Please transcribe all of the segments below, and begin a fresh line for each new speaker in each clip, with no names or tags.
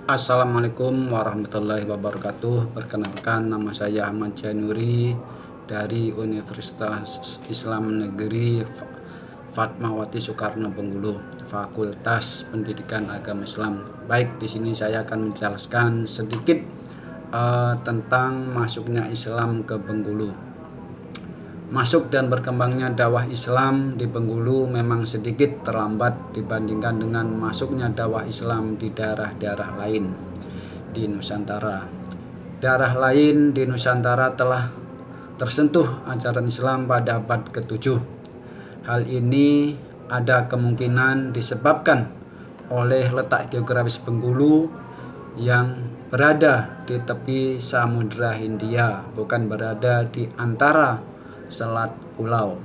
Assalamualaikum warahmatullahi wabarakatuh. Perkenalkan, nama saya Ahmad Januri dari Universitas Islam Negeri Fatmawati Soekarno Bengkulu, Fakultas Pendidikan Agama Islam. Baik, di sini saya akan menjelaskan sedikit tentang masuknya Islam ke Bengkulu. Masuk dan berkembangnya dakwah Islam di Bengkulu memang sedikit terlambat dibandingkan dengan masuknya dakwah Islam di daerah-daerah lain di Nusantara. Daerah lain di Nusantara telah tersentuh ajaran Islam pada abad ke-7. Hal ini ada kemungkinan disebabkan oleh letak geografis Bengkulu yang berada di tepi Samudra Hindia, bukan berada di antara selat pulau.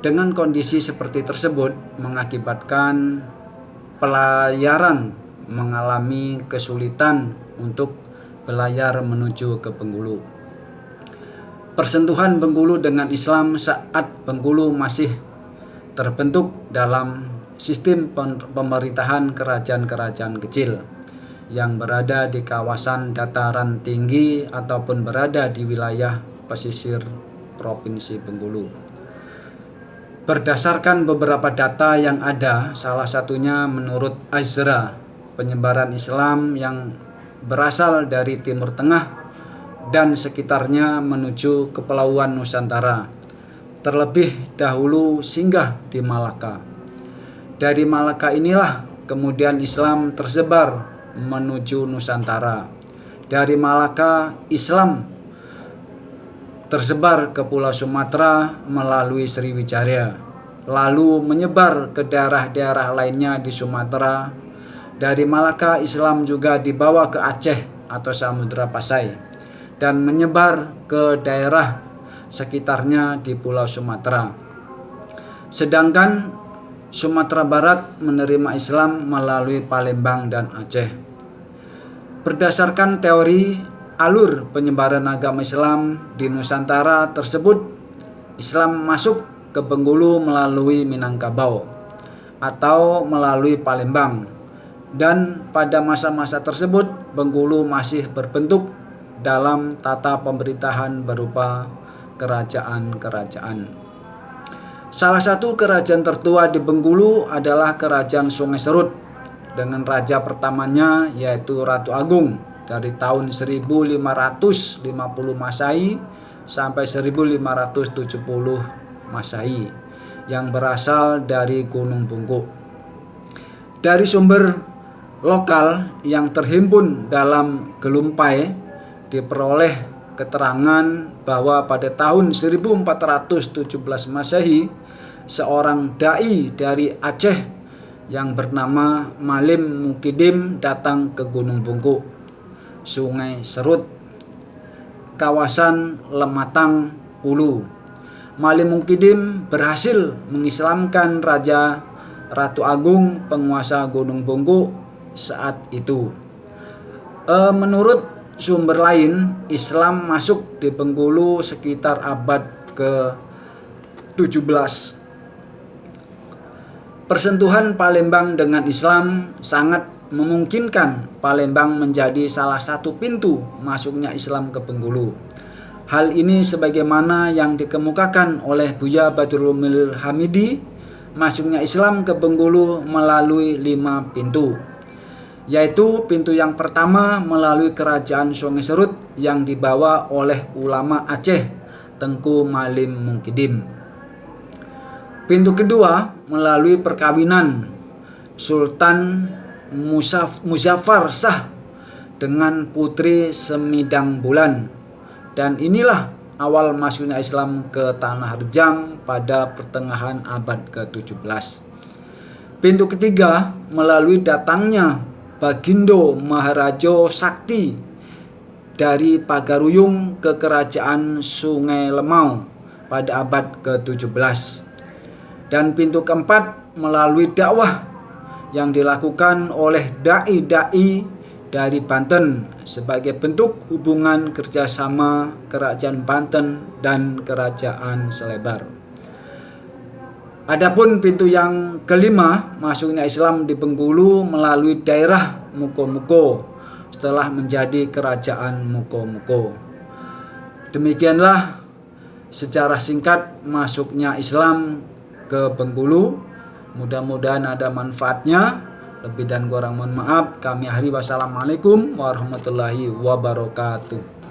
Dengan kondisi seperti tersebut mengakibatkan pelayaran mengalami kesulitan untuk berlayar menuju ke Bengkulu. Persentuhan Bengkulu dengan Islam saat Bengkulu masih terbentuk dalam sistem pemerintahan kerajaan-kerajaan kecil yang berada di kawasan dataran tinggi ataupun berada di wilayah pesisir Provinsi Bengkulu. Berdasarkan beberapa data yang ada, salah satunya menurut Azra, penyebaran Islam yang berasal dari Timur Tengah dan sekitarnya menuju Kepulauan Nusantara, terlebih dahulu singgah di Malaka. Dari Malaka inilah kemudian Islam tersebar menuju Nusantara. Dari Malaka, Islam tersebar ke Pulau Sumatera melalui Sriwijaya, lalu menyebar ke daerah-daerah lainnya di Sumatera. Dari Malaka, Islam juga dibawa ke Aceh atau Samudra Pasai dan menyebar ke daerah sekitarnya di Pulau Sumatera. Sedangkan Sumatera Barat menerima Islam melalui Palembang dan Aceh. Berdasarkan teori alur penyebaran agama Islam di Nusantara tersebut, Islam masuk ke Bengkulu melalui Minangkabau atau melalui Palembang, dan pada masa-masa tersebut Bengkulu masih berbentuk dalam tata pemerintahan berupa kerajaan-kerajaan. Salah satu kerajaan tertua di Bengkulu adalah Kerajaan Sungai Serut dengan raja pertamanya yaitu Ratu Agung dari tahun 1550 Masehi sampai 1570 Masehi yang berasal dari Gunung Bungkuk. Dari sumber lokal yang terhimpun dalam Gelumpai diperoleh keterangan bahwa pada tahun 1417 Masehi seorang dai dari Aceh yang bernama Malim Mukidim datang ke Gunung Bungkuk, Sungai Serut, kawasan Lematang, Ulu. Malim Mukidim berhasil mengislamkan Raja Ratu Agung, penguasa Gunung Bungkuk saat itu. Menurut sumber lain, Islam masuk di Bengkulu sekitar abad ke-17. Persentuhan Palembang dengan Islam sangat memungkinkan Palembang menjadi salah satu pintu masuknya Islam ke Bengkulu. Hal ini sebagaimana yang dikemukakan oleh Buya Badrul Hamidi, masuknya Islam ke Bengkulu melalui 5 pintu, yaitu pintu yang pertama melalui Kerajaan Sungai Serut yang dibawa oleh ulama Aceh Tengku Malim Mukidim. Pintu kedua melalui perkawinan Sultan Muzaffar Shah dengan Putri Semidang Bulan, dan inilah awal masuknya Islam ke Tanah Rejang pada pertengahan abad ke-17. Pintu ketiga melalui datangnya Bagindo Maharaja Sakti dari Pagaruyung ke Kerajaan Sungai Lemau pada abad ke-17. Dan pintu keempat melalui dakwah yang dilakukan oleh dai-dai dari Banten sebagai bentuk hubungan kerjasama Kerajaan Banten dan Kerajaan Selebar. Adapun pintu yang kelima masuknya Islam di Bengkulu melalui daerah Muko-Muko setelah menjadi kerajaan Muko-Muko. Demikianlah secara singkat masuknya Islam ke Bengkulu. Mudah-mudahan ada manfaatnya. Lebih dan kurang mohon maaf. Kami akhiri, wassalamualaikum warahmatullahi wabarakatuh.